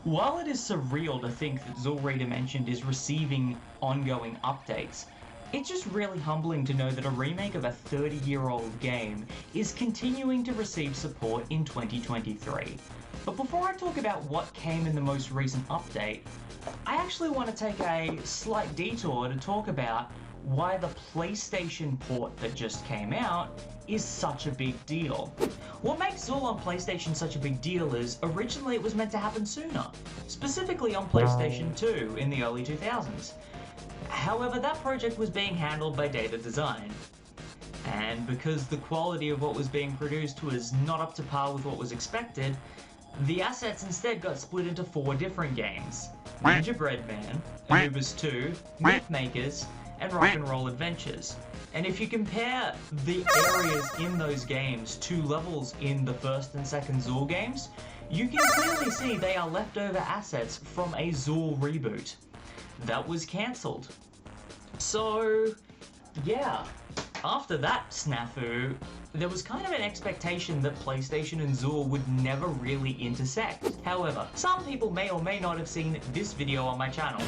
While it is surreal to think that Zool ReDimensioned is receiving ongoing updates, it's just really humbling to know that a remake of a 30-year-old game is continuing to receive support in 2023. But before I talk about what came in the most recent update, I actually want to take a slight detour to talk about why the PlayStation port that just came out is such a big deal. What makes Zool on PlayStation such a big deal is originally it was meant to happen sooner, specifically on PlayStation 2 in the early 2000s. However, that project was being handled by Data Design, and because the quality of what was being produced was not up to par with what was expected, the assets instead got split into 4 different games: Gingerbread Man, Anubis 2, Myth Makers, and Rock and Roll Adventures. And if you compare the areas in those games to levels in the first and second Zool games, you can clearly see they are leftover assets from a Zool reboot that was cancelled. So, yeah, after that snafu, there was kind of an expectation that PlayStation and Zool would never really intersect. However, some people may or may not have seen this video on my channel.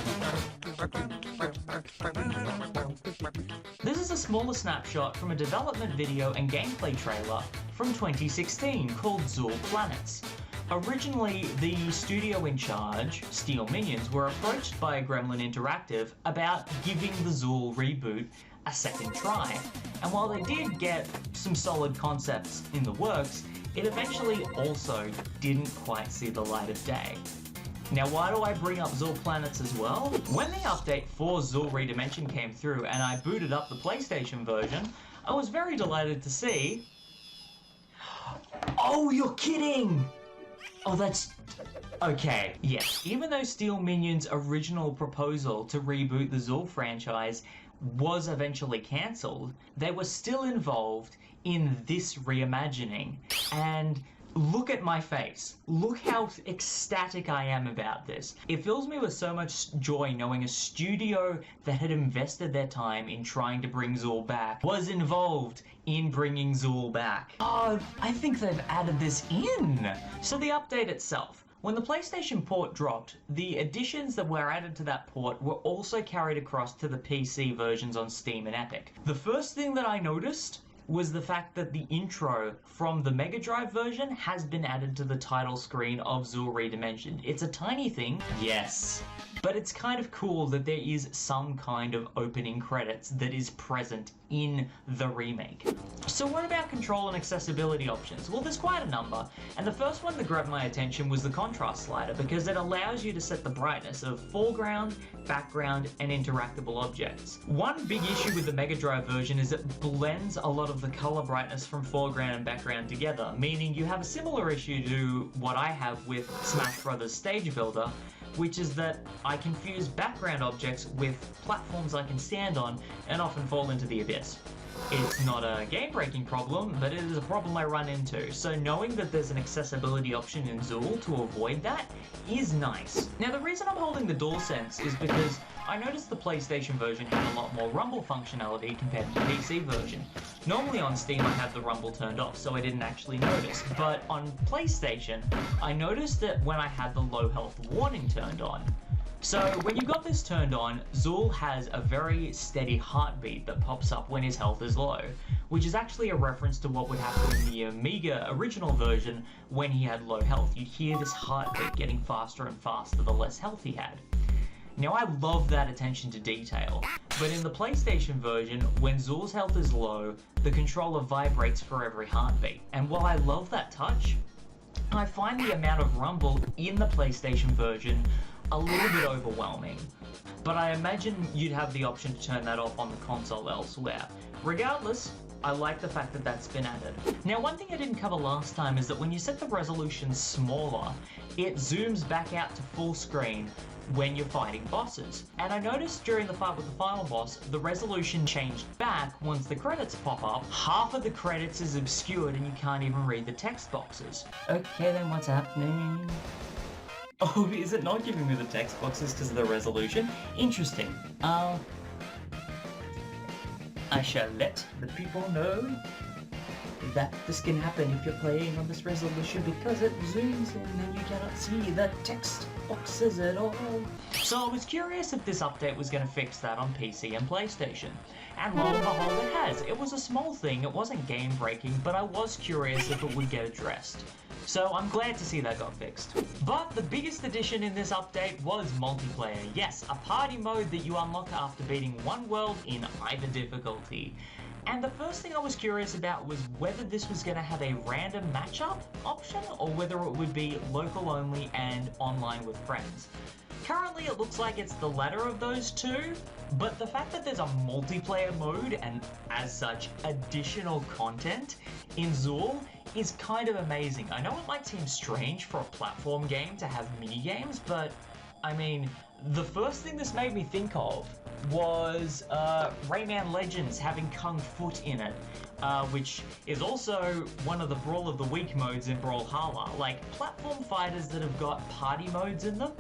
This is a smaller snapshot from a development video and gameplay trailer from 2016 called Zool Planets. Originally, the studio in charge, Steel Minions, were approached by Gremlin Interactive about giving the Zool reboot a second try, and while they did get some solid concepts in the works, it eventually also didn't quite see the light of day. Now, why do I bring up Zool Planets as well? When the update for Zool ReDimensioned came through and I booted up the PlayStation version, I was very delighted to see... Oh, you're kidding! Oh, that's... Okay, yes. Even though Steel Minions' original proposal to reboot the Zool franchise was eventually cancelled, they were still involved in this reimagining. And look at my face. Look how ecstatic I am about this. It fills me with so much joy knowing a studio that had invested their time in trying to bring Zool back was involved in bringing Zool back. Oh, I think they've added this in. So the update itself. When the PlayStation port dropped, the additions that were added to that port were also carried across to the PC versions on Steam and Epic. The first thing that I noticed was the fact that the intro from the Mega Drive version has been added to the title screen of Zool ReDimensioned. It's a tiny thing, yes, but it's kind of cool that there is some kind of opening credits that is present in the remake. So what about control and accessibility options? Well, there's quite a number, and the first one that grabbed my attention was the contrast slider, because it allows you to set the brightness of foreground, background, and interactable objects. One big issue with the Mega Drive version is it blends a lot of the color brightness from foreground and background together, meaning you have a similar issue to what I have with Smash Bros. Stage Builder, which is that I confuse background objects with platforms I can stand on and often fall into the abyss. It's not a game-breaking problem, but it is a problem I run into, so knowing that there's an accessibility option in Zool to avoid that is nice. Now, the reason I'm holding the DualSense is because I noticed the PlayStation version had a lot more rumble functionality compared to the PC version. Normally on Steam I have the rumble turned off, so I didn't actually notice, but on PlayStation I noticed that when I had the low health warning turned on. So when you've got this turned on, Zool has a very steady heartbeat that pops up when his health is low, which is actually a reference to what would happen in the Amiga original version when he had low health. You'd hear this heartbeat getting faster and faster the less health he had. Now, I love that attention to detail, but in the PlayStation version, when Zool's health is low, the controller vibrates for every heartbeat. And while I love that touch, I find the amount of rumble in the PlayStation version a little bit overwhelming. But I imagine you'd have the option to turn that off on the console elsewhere. Regardless, I like the fact that that's been added. Now, one thing I didn't cover last time is that when you set the resolution smaller, it zooms back out to full screen when you're fighting bosses. And I noticed during the fight with the final boss, the resolution changed back once the credits pop up. Half of the credits is obscured and you can't even read the text boxes. Okay, then what's happening? Oh, is it not giving me the text boxes because of the resolution? Interesting. I shall let the people know. that this can happen if you're playing on this resolution because it zooms in and you cannot see the text boxes at all. So I was curious if this update was going to fix that on PC and PlayStation. And lo and behold, it has. It was a small thing, it wasn't game breaking, but I was curious if it would get addressed. So I'm glad to see that got fixed. But the biggest addition in this update was multiplayer. Yes, a party mode that you unlock after beating one world in either difficulty. And the first thing I was curious about was whether this was going to have a random matchup option or whether it would be local only and online with friends. Currently it looks like it's the latter of those two, but the fact that there's a multiplayer mode and as such additional content in Zool is kind of amazing. I know it might seem strange for a platform game to have mini-games, but I mean, the first thing this made me think of was Rayman Legends having Kung Foot in it, which is also one of the Brawl of the Week modes in Brawlhalla. Like, platform fighters that have got party modes in them,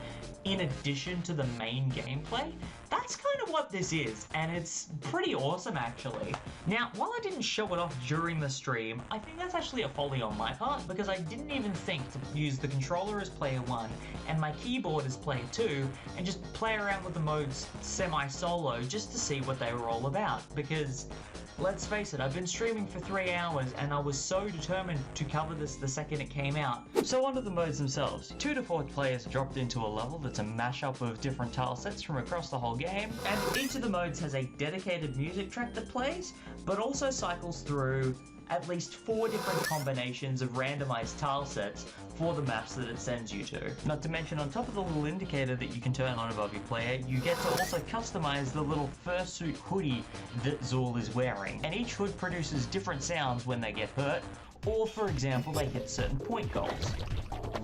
in addition to the main gameplay, that's kind of what this is, and it's pretty awesome actually. Now, while I didn't show it off during the stream, I think that's actually a folly on my part, because I didn't even think to use the controller as player 1 and my keyboard as player 2, and just play around with the modes semi-solo just to see what they were all about, because let's face it, I've been streaming for 3 hours and I was so determined to cover this the second it came out. So onto the modes themselves. 2 to 4 players dropped into a level that's a mashup of different tile sets from across the whole game, and each of the modes has a dedicated music track that plays, but also cycles through at least 4 different combinations of randomized tile sets for the maps that it sends you to. Not to mention, on top of the little indicator that you can turn on above your player, you get to also customize the little fursuit hoodie that Zool is wearing. And each hood produces different sounds when they get hurt, or for example, they hit certain point goals.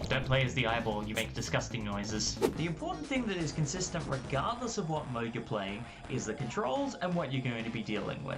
Don't play as the eyeball, you make disgusting noises. The important thing that is consistent regardless of what mode you're playing is the controls and what you're going to be dealing with.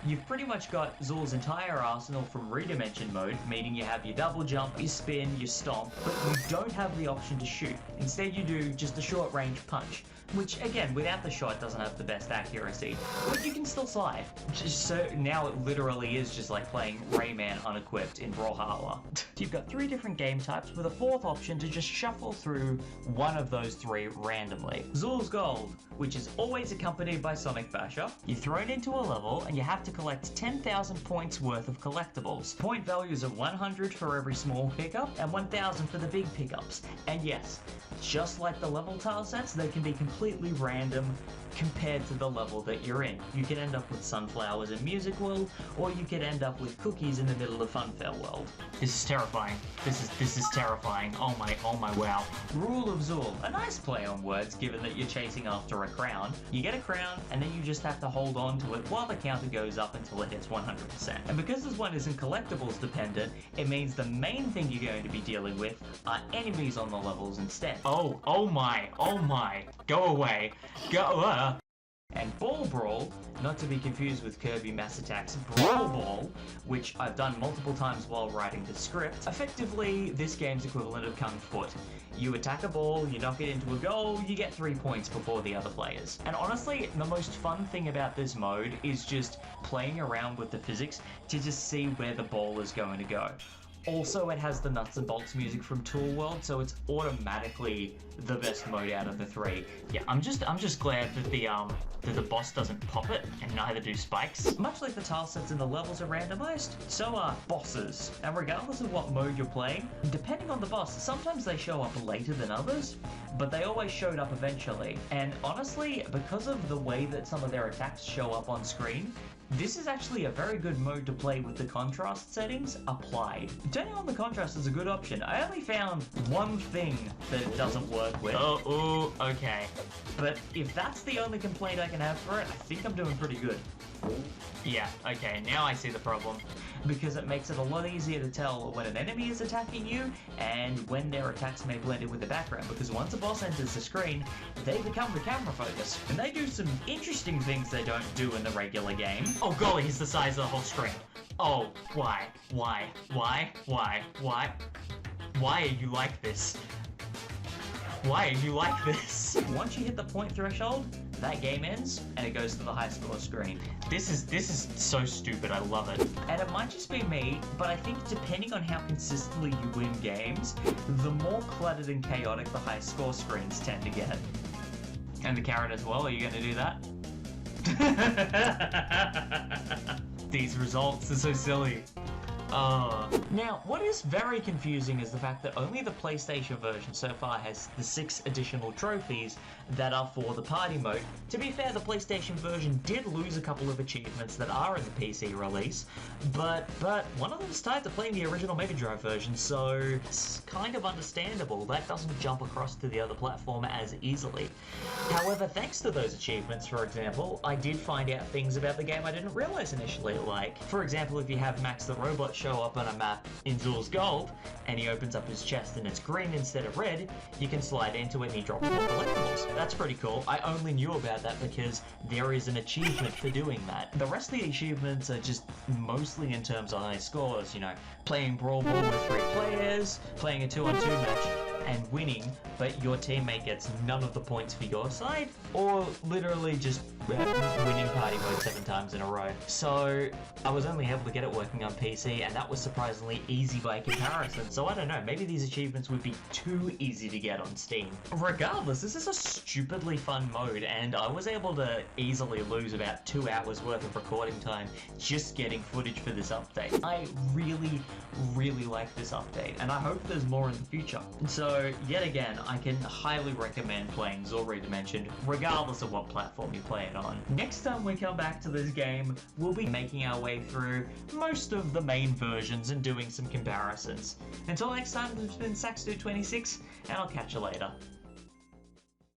You've pretty much got Zool's entire arsenal from ReDimensioned mode, meaning you have your double jump, your spin, your stomp, but you don't have the option to shoot. Instead you do just a short range punch, which again, without the shot doesn't have the best accuracy, but you can still slide. So now it literally is just like playing Rayman unequipped in Brawlhalla. You've got 3 different game types with a 4th option to just shuffle through one of those 3 randomly. Zool's Gold, which is always accompanied by Sonic Basher. You're thrown into a level and you have to collect 10,000 points worth of collectibles. Point values of 100 for every small pickup and 1,000 for the big pickups. And yes, just like the level tile sets, they can be completely random compared to the level that you're in. You could end up with sunflowers in Music World, or you could end up with cookies in the middle of Funfair World. This is terrifying. This is terrifying. Oh my wow. Rule of Zool. A nice play on words given that you're chasing after a crown. You get a crown, and then you just have to hold on to it while the counter goes up until it hits 100%. And because this one isn't collectibles dependent, it means the main thing you're going to be dealing with are enemies on the levels instead. Oh my. Go away. And Ball Brawl, not to be confused with Kirby Mass Attack's Brawl Ball, which I've done multiple times while writing the script. Effectively, this game's equivalent of Kung Foot. You attack a ball, you knock it into a goal, you get 3 points before the other players. And honestly, the most fun thing about this mode is just playing around with the physics to just see where the ball is going to go. Also, it has the nuts and bolts music from Tool World, so it's automatically the best mode out of the 3. Yeah, I'm just glad that the boss doesn't pop it, and neither do spikes. Much like the tile sets and the levels are randomized, so are bosses. And regardless of what mode you're playing, depending on the boss, sometimes they show up later than others, but they always showed up eventually. And honestly, because of the way that some of their attacks show up on screen, this is actually a very good mode to play with the contrast settings applied. Turning on the contrast is a good option. I only found one thing that it doesn't work with. Oh, okay. But if that's the only complaint I can have for it, I think I'm doing pretty good. Yeah, okay, now I see the problem. Because it makes it a lot easier to tell when an enemy is attacking you and when their attacks may blend in with the background, because once a boss enters the screen, they become the camera focus. And they do some interesting things they don't do in the regular game. Oh golly, he's the size of the whole screen. Oh, why? Why are you like this? Why are you like this? Once you hit the point threshold, that game ends and it goes to the high score screen. This is so stupid, I love it. And it might just be me, but I think depending on how consistently you win games, the more cluttered and chaotic the high score screens tend to get. And the carrot as well, are you going to do that? These results are so silly. Now, what is very confusing is the fact that only the PlayStation version so far has the 6 additional trophies that are for the party mode. To be fair, the PlayStation version did lose a couple of achievements that are in the PC release, but one of them is tied to playing the original Mega Drive version, so it's kind of understandable. That doesn't jump across to the other platform as easily. However, thanks to those achievements, for example, I did find out things about the game I didn't realize initially, like, for example, if you have Max the Robot show up on a map in Zool's Gold, and he opens up his chest and it's green instead of red, you can slide into it and he drops more collectibles. That's pretty cool. I only knew about that because there is an achievement for doing that. The rest of the achievements are just mostly in terms of high scores, you know, playing Brawl Ball with 3 players, playing a 2-on-2 match, and winning, but your teammate gets none of the points for your side, or literally just winning party mode 7 times in a row. So I was only able to get it working on PC, and that was surprisingly easy by comparison. So I don't know, maybe these achievements would be too easy to get on Steam. Regardless, this is a stupidly fun mode, and I was able to easily lose about 2 hours worth of recording time just getting footage for this update. I really like this update, and I hope there's more in the future. So yet again, I can highly recommend playing Zool ReDimensioned, regardless of what platform you play it on. Next time we come back to this game, we'll be making our way through most of the main versions and doing some comparisons. Until next time, this has been Saxdude26, and I'll catch you later.